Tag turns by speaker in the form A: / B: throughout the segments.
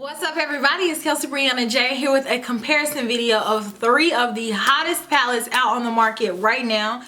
A: What's up everybody, it's Kelsee Briana Jai here with a comparison video of 3 of the hottest palettes out on the market right now.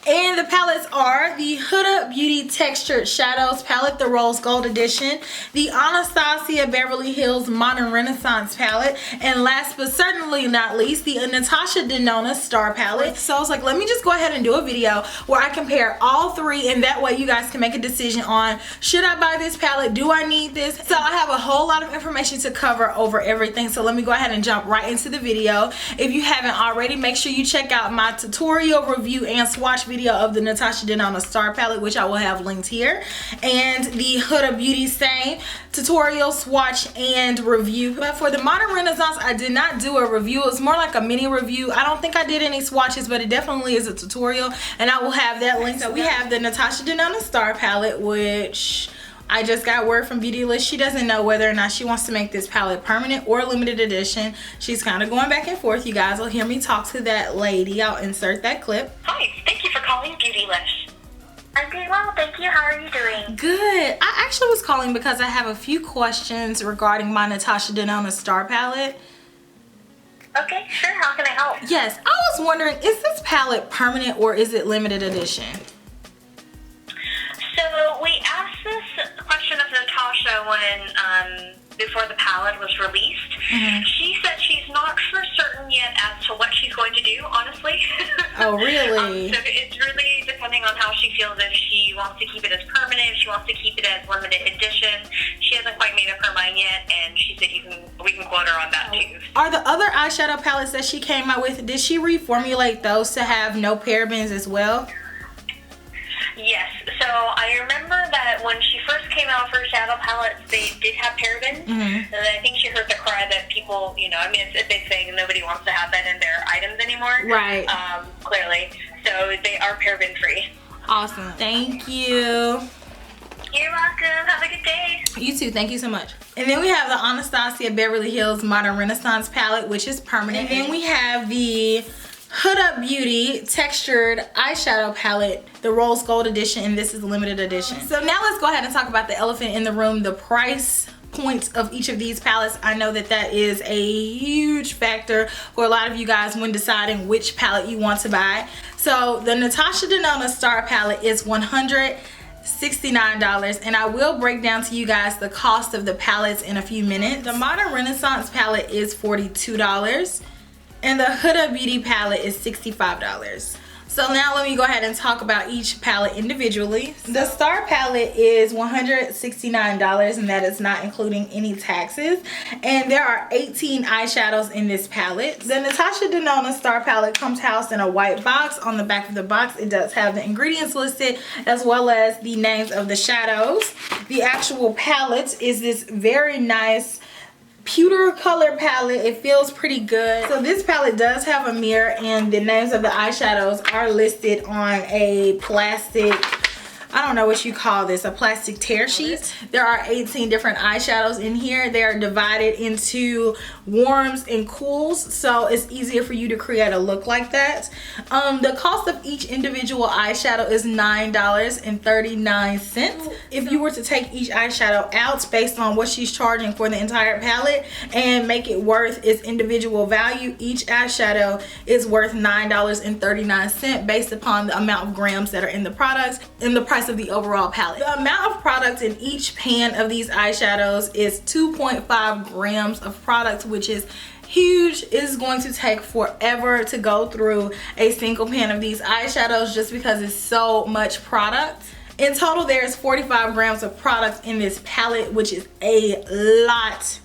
A: And the palettes are the Huda Beauty Textured Shadows palette, the Rose Gold Edition, the Anastasia Beverly Hills Modern Renaissance palette, and last but certainly not least, the Natasha Denona Star Palette. So I was like, let me just go ahead and do a video where I compare all 3, and that way you guys can make a decision on, should I buy this palette? Do I need this? So I have a whole lot of information to cover over everything, so let me go ahead and jump right into the video. If you haven't already, make sure you check out my tutorial, review, and swatch video of the Natasha Denona Star Palette, which I will have linked here, and the Huda Beauty same tutorial, swatch, and review. But for the Modern Renaissance, I did not do a review. It's more like a mini review. I don't think I did any swatches, but it definitely is a tutorial, and I will have that link. So we have the Natasha Denona Star Palette, which I just got word from Beautylist. She doesn't know whether or not she wants to make this palette permanent or limited edition. She's kind of going back and forth. You guys will hear me talk to that lady. I'll insert that clip.
B: Hi, thank you for calling Beautylist. I'm doing well, thank you. How are you doing?
A: Good. I actually was calling because I have a few questions regarding my Natasha Denona Star Palette.
B: Okay, sure. How can I help?
A: Yes, I was wondering, is this palette permanent or is it limited edition?
B: So we asked this question of Natasha when before the palette was released. She said she's not for certain yet as to what she's going to do, honestly.
A: Oh, really?
B: So it's really depending on how she feels, if she wants to keep it as permanent, if she wants to keep it as limited edition. She hasn't quite made up her mind yet, and she said we can quote her on that too.
A: Are the other eyeshadow palettes that she came out with, did she reformulate those to have no parabens as well?
B: Yes, so I remember that when she first came out for shadow palettes, they did have parabens, and I think she heard the cry that people, you know, I mean, it's a big thing, and nobody wants to have that in their items anymore.
A: Right.
B: Clearly. So they are paraben free.
A: Awesome. Thank you.
B: You're welcome. Have a good day.
A: You too. Thank you so much. And then we have the Anastasia Beverly Hills Modern Renaissance palette, which is permanent. And then we have the Huda Beauty Textured Eyeshadow Palette, the Rose Gold Edition, and this is limited edition. So now let's go ahead and talk about the elephant in the room, the price points of each of these palettes. I know that that is a huge factor for a lot of you guys when deciding which palette you want to buy. So the Natasha Denona Star Palette is $169, and I will break down to you guys the cost of the palettes in a few minutes. The Modern Renaissance palette is $42. and the Huda Beauty palette is $65. So now let me go ahead and talk about each palette individually. The Star palette is $169, and that is not including any taxes. And there are 18 eyeshadows in this palette. The Natasha Denona Star palette comes housed in a white box. On the back of the box, it does have the ingredients listed as well as the names of the shadows. The actual palette is this very nice pewter color palette. It feels pretty good. So this palette does have a mirror, and the names of the eyeshadows are listed on a plastic, I don't know what you call this, a plastic tear sheet. There are 18 different eyeshadows in here. They are divided into warms and cools, so it's easier for you to create a look like that. The cost of each individual eyeshadow is $9.39. If you were to take each eyeshadow out based on what she's charging for the entire palette and make it worth its individual value, each eyeshadow is worth $9.39 based upon the amount of grams that are in the products and the price of the overall palette. The amount of product in each pan of these eyeshadows is 2.5 grams of product, which is huge. It is going to take forever to go through a single pan of these eyeshadows just because it's so much product. In total, there's 45 grams of product in this palette, which is a lot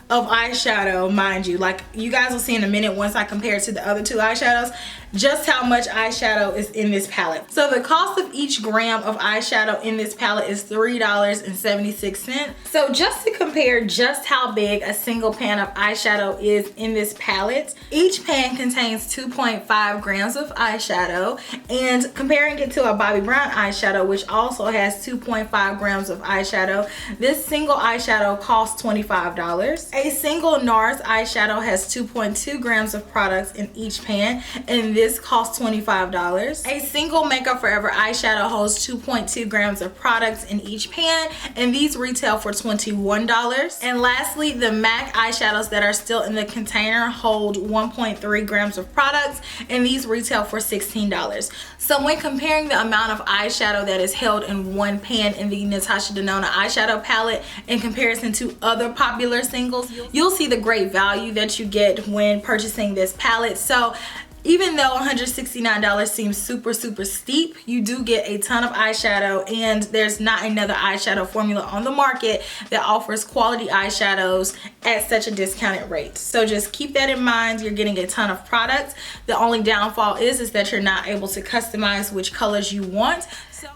A: of eyeshadow, mind you. Like, you guys will see in a minute once I compare it to the other 2 eyeshadows just how much eyeshadow is in this palette. So the cost of each gram of eyeshadow in this palette is $3.76. So just to compare just how big a single pan of eyeshadow is in this palette, each pan contains 2.5 grams of eyeshadow, and comparing it to a Bobbi Brown eyeshadow, which also has 2.5 grams of eyeshadow, this single eyeshadow costs $25. A single NARS eyeshadow has 2.2 grams of products in each pan, and this costs $25. A single Makeup Forever eyeshadow holds 2.2 grams of products in each pan, and these retail for $21. And lastly, the MAC eyeshadows that are still in the container hold 1.3 grams of products, and these retail for $16. So when comparing the amount of eyeshadow that is held in one pan in the Natasha Denona eyeshadow palette in comparison to other popular singles, you'll see the great value that you get when purchasing this palette. So even though $169 seems super steep, you do get a ton of eyeshadow, and there's not another eyeshadow formula on the market that offers quality eyeshadows at such a discounted rate. So just keep that in mind. You're getting a ton of products. The only downfall is that you're not able to customize which colors you want.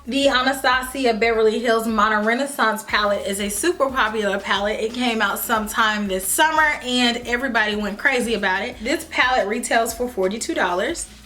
A: The Anastasia Beverly Hills Modern Renaissance palette is a super popular palette. It came out sometime this summer and everybody went crazy about it. This palette retails for $42.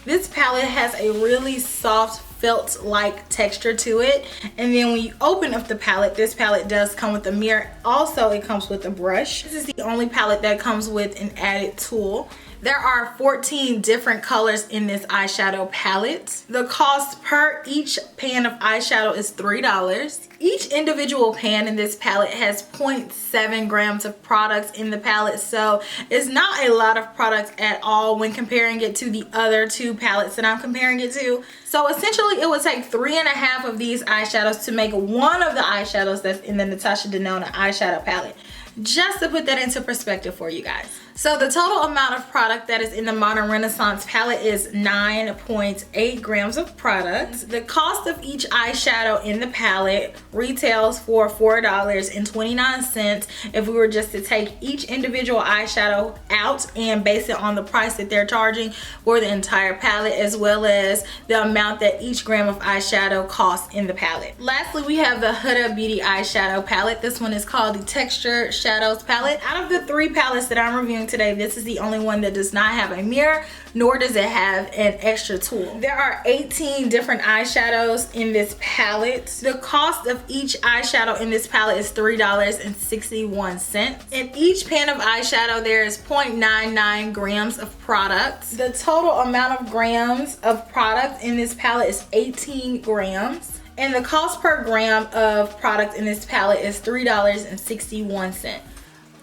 A: This palette has a really soft felt-like texture to it, and then when you open up the palette, this palette does come with a mirror. Also, it comes with a brush. This is the only palette that comes with an added tool. There are 14 different colors in this eyeshadow palette. The cost per each pan of eyeshadow is $3. Each individual pan in this palette has 0.7 grams of products in the palette, so it's not a lot of products at all when comparing it to the other two palettes that I'm comparing it to. So essentially it would take 3.5 of these eyeshadows to make one of the eyeshadows that's in the Natasha Denona eyeshadow palette. Just to put that into perspective for you guys. So the total amount of product that is in the Modern Renaissance palette is 9.8 grams of product. The cost of each eyeshadow in the palette retails for $4.29 if we were just to take each individual eyeshadow out and base it on the price that they're charging for the entire palette, as well as the amount that each gram of eyeshadow costs in the palette. Lastly, we have the Huda Beauty eyeshadow palette. This one is called the Texture Shadows palette. Out of the 3 palettes that I'm reviewing today, this is the only one that does not have a mirror, nor does it have an extra tool. There are 18 different eyeshadows in this palette. The cost of each eyeshadow in this palette is $3.61. In each pan of eyeshadow, there is 0.99 grams of product. The total amount of grams of product in this palette is 18 grams. And the cost per gram of product in this palette is $3.61.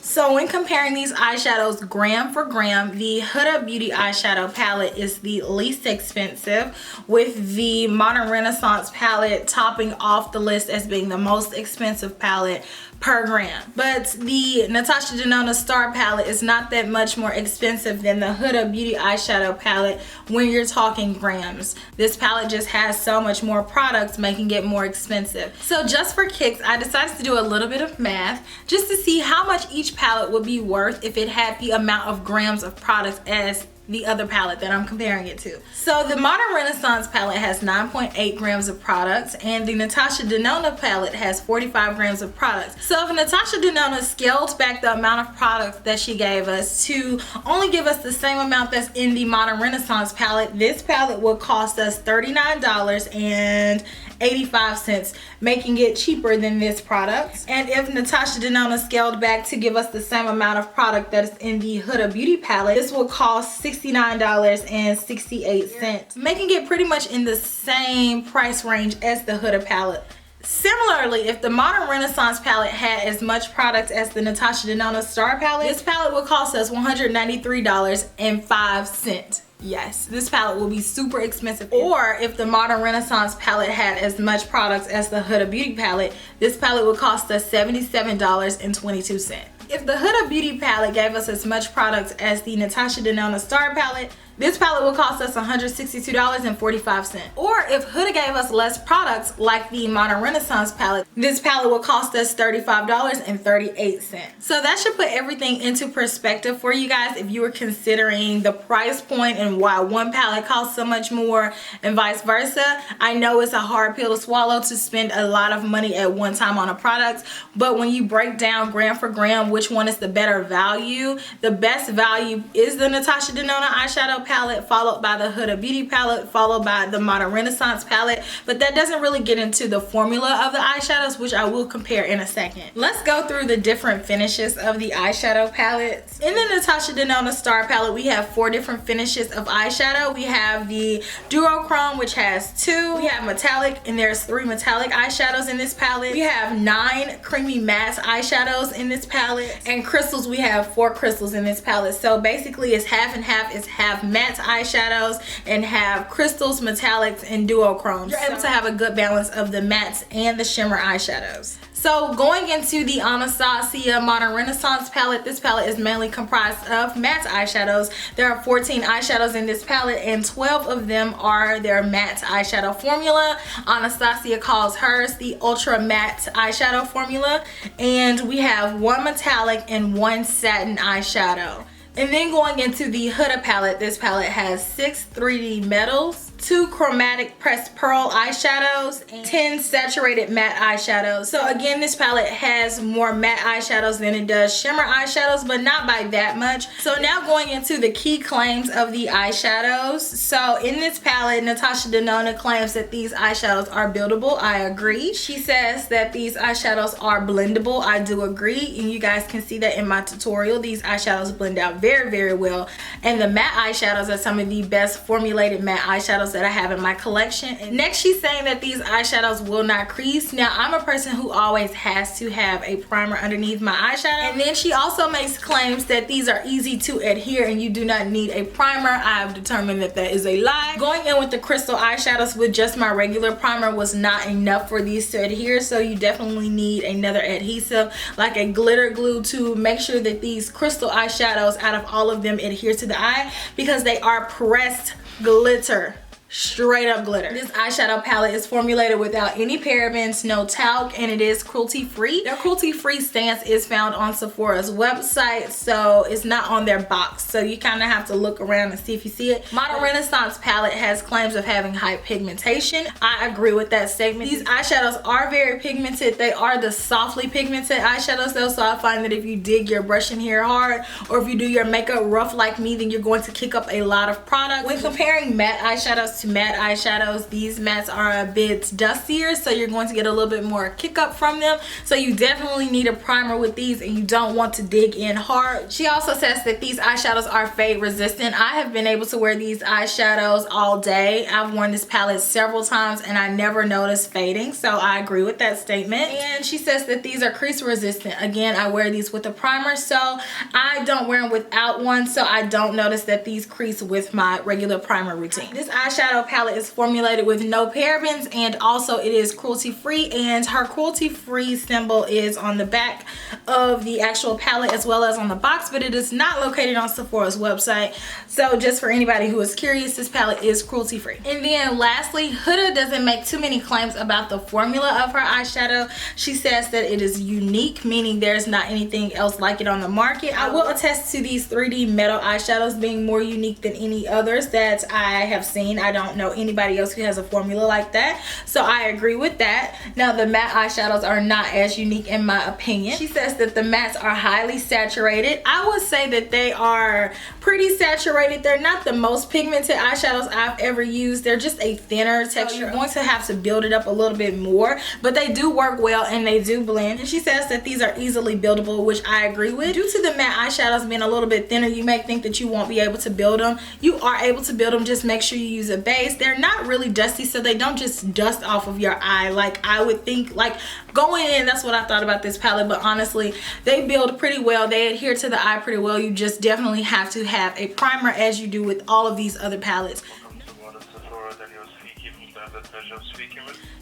A: So when comparing these eyeshadows gram for gram, the Huda Beauty eyeshadow palette is the least expensive, with the Modern Renaissance palette topping off the list as being the most expensive palette per gram. But the Natasha Denona Star Palette is not that much more expensive than the Huda Beauty eyeshadow palette when you're talking grams. This palette just has so much more products, making it more expensive. So just for kicks, I decided to do a little bit of math just to see how much each palette would be worth if it had the amount of grams of products as the other palette that I'm comparing it to. So the Modern Renaissance palette has 9.8 grams of products, and the Natasha Denona palette has 45 grams of products. So if Natasha Denona scaled back the amount of products that she gave us to only give us the same amount that's in the Modern Renaissance palette, this palette would cost us $39.85, making it cheaper than this product. And if Natasha Denona scaled back to give us the same amount of product that is in the Huda Beauty palette, this will cost $69.68, making it pretty much in the same price range as the Huda palette. Similarly, if the Modern Renaissance palette had as much product as the Natasha Denona Star palette, this palette would cost us $193.05. Yes, this palette will be super expensive. Or if the Modern Renaissance palette had as much products as the Huda Beauty palette, this palette would cost us $77.22. If the Huda Beauty palette gave us as much products as the Natasha Denona Star palette, this palette will cost us $162.45. Or if Huda gave us less products like the Modern Renaissance palette, this palette will cost us $35.38. So that should put everything into perspective for you guys if you were considering the price point and why one palette costs so much more and vice versa. I know it's a hard pill to swallow to spend a lot of money at one time on a product, but when you break down gram for gram which one is the better value, the best value is the Natasha Denona eyeshadow palette, followed by the Huda Beauty palette, followed by the Modern Renaissance palette, but that doesn't really get into the formula of the eyeshadows, which I will compare in a second. Let's go through the different finishes of the eyeshadow palettes. In the Natasha Denona Star Palette, we have 4 different finishes of eyeshadow. We have the duochrome, which has 2. We have metallic, and there's 3 metallic eyeshadows in this palette. We have 9 creamy matte eyeshadows in this palette, and crystals, we have 4 crystals in this palette. So basically it's half and half. It's half matte eyeshadows and have crystals, metallics, and duochromes. You're able to have a good balance of the mattes and the shimmer eyeshadows. So going into the Anastasia Modern Renaissance palette, this palette is mainly comprised of matte eyeshadows. There are 14 eyeshadows in this palette, and 12 of them are their matte eyeshadow formula. Anastasia calls hers the Ultra Matte Eyeshadow Formula, and we have 1 metallic and 1 satin eyeshadow. And then going into the Huda palette, this palette has 6 3D metals, 2 chromatic pressed pearl eyeshadows, and 10 saturated matte eyeshadows. So again, this palette has more matte eyeshadows than it does shimmer eyeshadows, but not by that much. So now going into the key claims of the eyeshadows. So in this palette, Natasha Denona claims that these eyeshadows are buildable. I agree. She says that these eyeshadows are blendable. I do agree, and you guys can see that in my tutorial. These eyeshadows blend out very, very well, and the matte eyeshadows are some of the best formulated matte eyeshadows that I have in my collection. And next, she's saying that these eyeshadows will not crease. Now, I'm a person who always has to have a primer underneath my eyeshadow, and then she also makes claims that these are easy to adhere and you do not need a primer. I have determined that that is a lie. Going in with the crystal eyeshadows with just my regular primer was not enough for these to adhere, so you definitely need another adhesive like a glitter glue to make sure that these crystal eyeshadows, out of all of them, adhere to the eye, because they are pressed glitter. Straight up glitter. This eyeshadow palette is formulated without any parabens, no talc, and it is cruelty free. Their cruelty free stance is found on Sephora's website, so it's not on their box, so you kind of have to look around and see if you see it. Modern Renaissance palette has claims of having high pigmentation. I agree with that statement. These eyeshadows are very pigmented. They are the softly pigmented eyeshadows though, so I find that if you dig your brush in here hard, or if you do your makeup rough like me, then you're going to kick up a lot of product. When comparing matte eyeshadows to matte eyeshadows, these mattes are a bit dustier, so you're going to get a little bit more kick up from them, so you definitely need a primer with these, and you don't want to dig in hard. She also says that these eyeshadows are fade resistant. I have been able to wear these eyeshadows all day. I've worn this palette several times and I never noticed fading, so I agree with that statement. And she says that these are crease resistant. Again, I wear these with a primer, so I don't wear them without one, so I don't notice that these crease with my regular primer routine. This eyeshadow palette is formulated with no parabens, and also it is cruelty free, and her cruelty free symbol is on the back of the actual palette as well as on the box, but it is not located on Sephora's website. So just for anybody who is curious, this palette is cruelty free. And then lastly, Huda doesn't make too many claims about the formula of her eyeshadow. She says that it is unique, meaning there's not anything else like it on the market. I will attest to these 3D metal eyeshadows being more unique than any others that I have seen. I don't know anybody else who has a formula like that, so I agree with that. Now, the matte eyeshadows are not as unique in my opinion. She says that the mattes are highly saturated. I would say that they are pretty saturated. They're not the most pigmented eyeshadows I've ever used. They're just a thinner texture. So you're going to have to build it up a little bit more, but they do work well and they do blend. And she says that these are easily buildable, which I agree with. Due to the matte eyeshadows being a little bit thinner, you may think that you won't be able to build them. You are able to build them, just make sure you use a base. They're not really dusty, so they don't just dust off of your eye like I would think. Like going in, that's what I thought about this palette, but honestly they build pretty well. They adhere to the eye pretty well. You just definitely have to have a primer, as you do with all of these other palettes.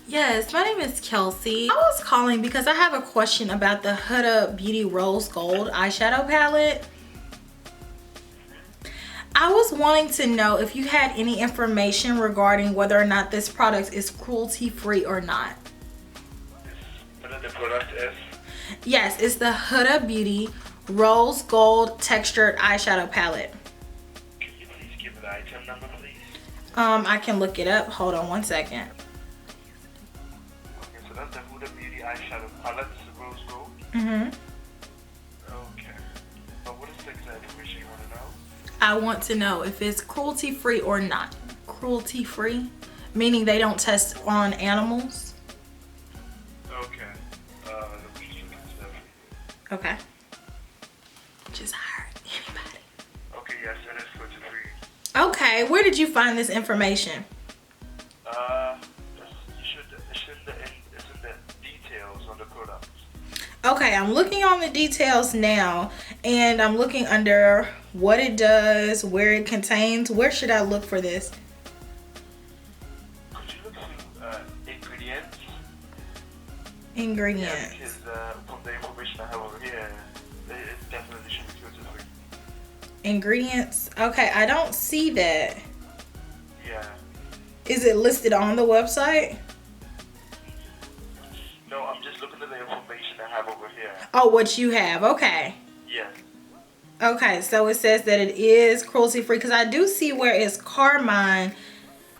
A: Yes, my name is Kelsey. I was calling because I have a question about the Huda Beauty Rose Gold eyeshadow palette. I was wanting to know if you had any information regarding whether or not this product is cruelty free or not.
C: The product is?
A: Yes, it's the Huda Beauty Rose Gold Textured Eyeshadow Palette.
C: Can you please give me the item number, please?
A: I can look it up. Hold on one second.
C: Okay, so that's the Huda Beauty Eyeshadow Palette, Rose Gold?
A: Mm-hmm.
C: Okay. But what is the exact information you want to know?
A: I want to know if it's cruelty free or not. Cruelty free, meaning they don't test on animals.
C: Okay. Let me just look into that for you.
A: Okay. Just hire anybody.
C: Okay, yes, it is cruelty free.
A: Okay, where did you find this information?
C: It's in the details on the products.
A: Okay, I'm looking on the details now, and I'm looking under what it does, where it contains. Where should I look for this?
C: Could you look through ingredients?
A: Ingredients.
C: Yeah, because from the information I have over here, it definitely should be cruelty free.
A: Ingredients. Okay, I don't see that.
C: Yeah.
A: Is it listed on the website?
C: No, I'm just looking at the information I have over here.
A: Oh, what you have. Okay.
C: Yeah.
A: Okay, so it says that it is cruelty free, because I do see where it's carmine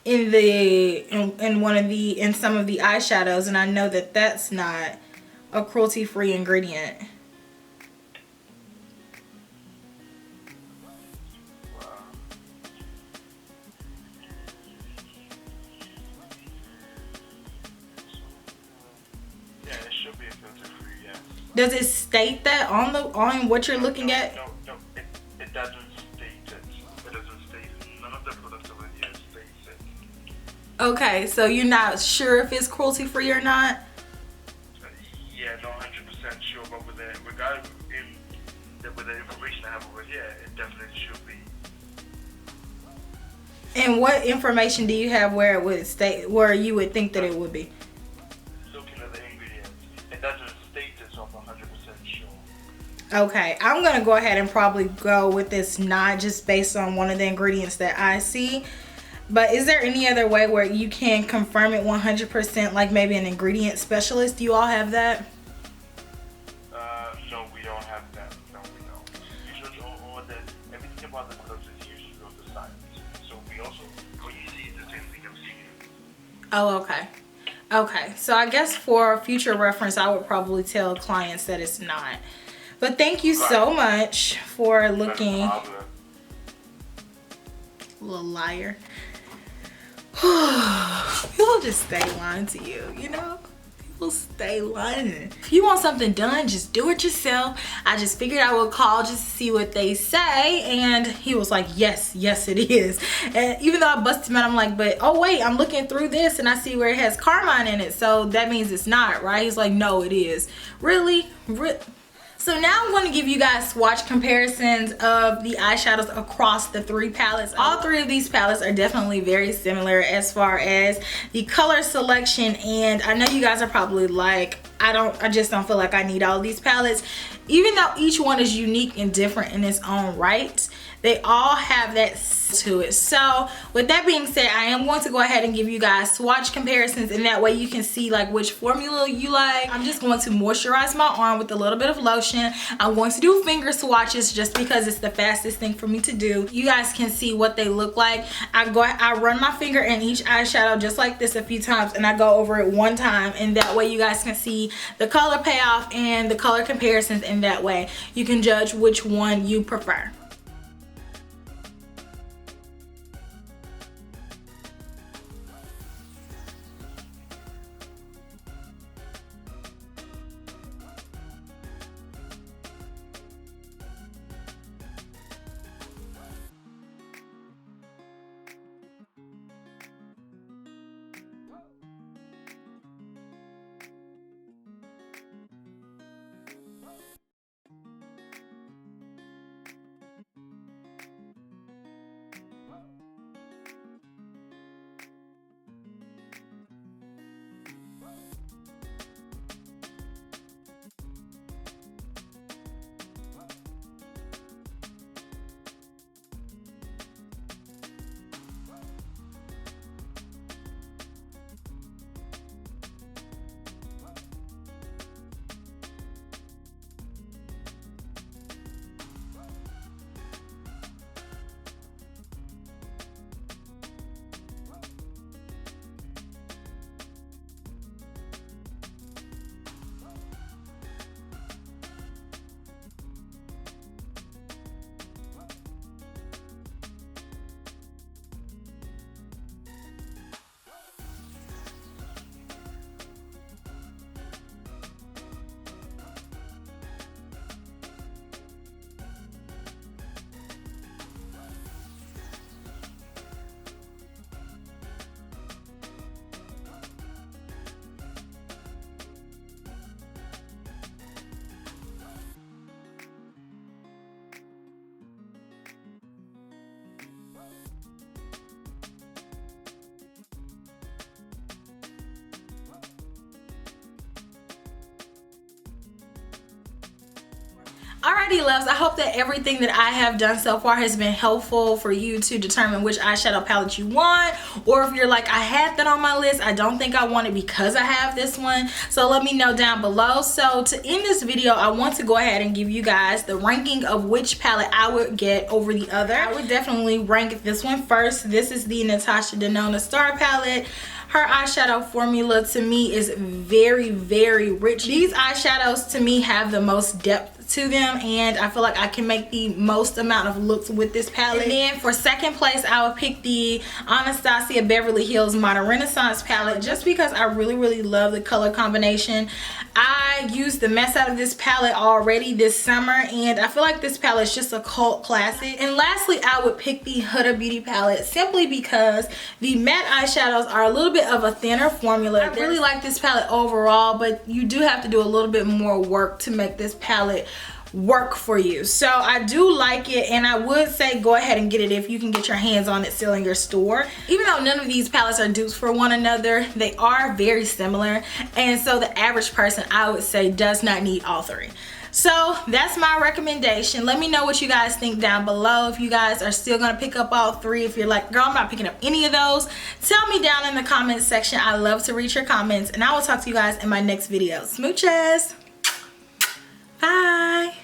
A: in in some of the eyeshadows, and I know that that's not a cruelty free ingredient.
C: Wow. Yeah, it should be a cruelty free, yes.
A: Does it state that on what you're looking at?
C: No, it doesn't state it. It doesn't state it. None of the products over here states it.
A: Okay, so you're not sure if it's cruelty free or not?
C: Yeah, not 100% sure, but with the information I have over here, it definitely should be.
A: And what information do you have where it would state, where you would think that it would be?
C: Looking at the ingredients, it doesn't state it, so I'm 100% sure.
A: Okay, I'm gonna go ahead and probably go with this not just based on one of the ingredients that I see. But is there any other way where you can confirm it 100%, like maybe an ingredient specialist? Do you all have that?
C: No, we don't have that. No, we don't. Usually, everything about the products is usually on the site. So we also, when you see the same thing I'm seeing.
A: Oh, okay. Okay, so I guess for future reference, I would probably tell clients that it's not. But thank you so much for looking. Little liar. People just stay lying to you, you know? People stay lying. If you want something done, just do it yourself. I just figured I would call just to see what they say, and he was like, yes, it is. And even though I busted him out, I'm like, but oh wait, I'm looking through this and I see where it has carmine in it, so that means it's not, right? He's like, no, it is. Really? So now I'm going to give you guys swatch comparisons of the eyeshadows across the 3 palettes. All 3 of these palettes are definitely very similar as far as the color selection, and I know you guys are probably like, I just don't feel like I need all these palettes. Even though each one is unique and different in its own right, they all have that to it. So with that being said, I am going to go ahead and give you guys swatch comparisons, and that way you can see like which formula you like. I'm just going to moisturize my arm with a little bit of lotion. I'm going to do finger swatches just because it's the fastest thing for me to do. You guys can see what they look like. I run my finger in each eyeshadow just like this a few times, and I go over it one time, and that way you guys can see the color payoff and the color comparisons, and that way you can judge which one you prefer. Alrighty loves, I hope that everything that I have done so far has been helpful for you to determine which eyeshadow palette you want, or if you're like, I had that on my list, I don't think I want it because I have this one. So let me know down below. So to end this video, I want to go ahead and give you guys the ranking of which palette I would get over the other. I would definitely rank this one first. This is the Natasha Denona Star Palette. Her eyeshadow formula to me is very, very rich. These eyeshadows to me have the most depth to them, and I feel like I can make the most amount of looks with this palette. And then for second place, I would pick the Anastasia Beverly Hills Modern Renaissance palette, just because I really love the color combination. I used the mess out of this palette already this summer, and I feel like this palette is just a cult classic. And lastly, I would pick the Huda Beauty palette, simply because the matte eyeshadows are a little bit of a thinner formula. I really like this palette overall, but you do have to do a little bit more work to make this palette work for you. So I do like it, and I would say go ahead and get it if you can get your hands on it still in your store. Even though none of these palettes are dupes for one another, they are very similar, and so the average person, I would say, does not need all three. So that's my recommendation. Let me know what you guys think down below. If you guys are still gonna pick up all three, if you're like, girl, I'm not picking up any of those, tell me down in the comments section. I love to read your comments, and I will talk to you guys in my next video. Smooches. Bye.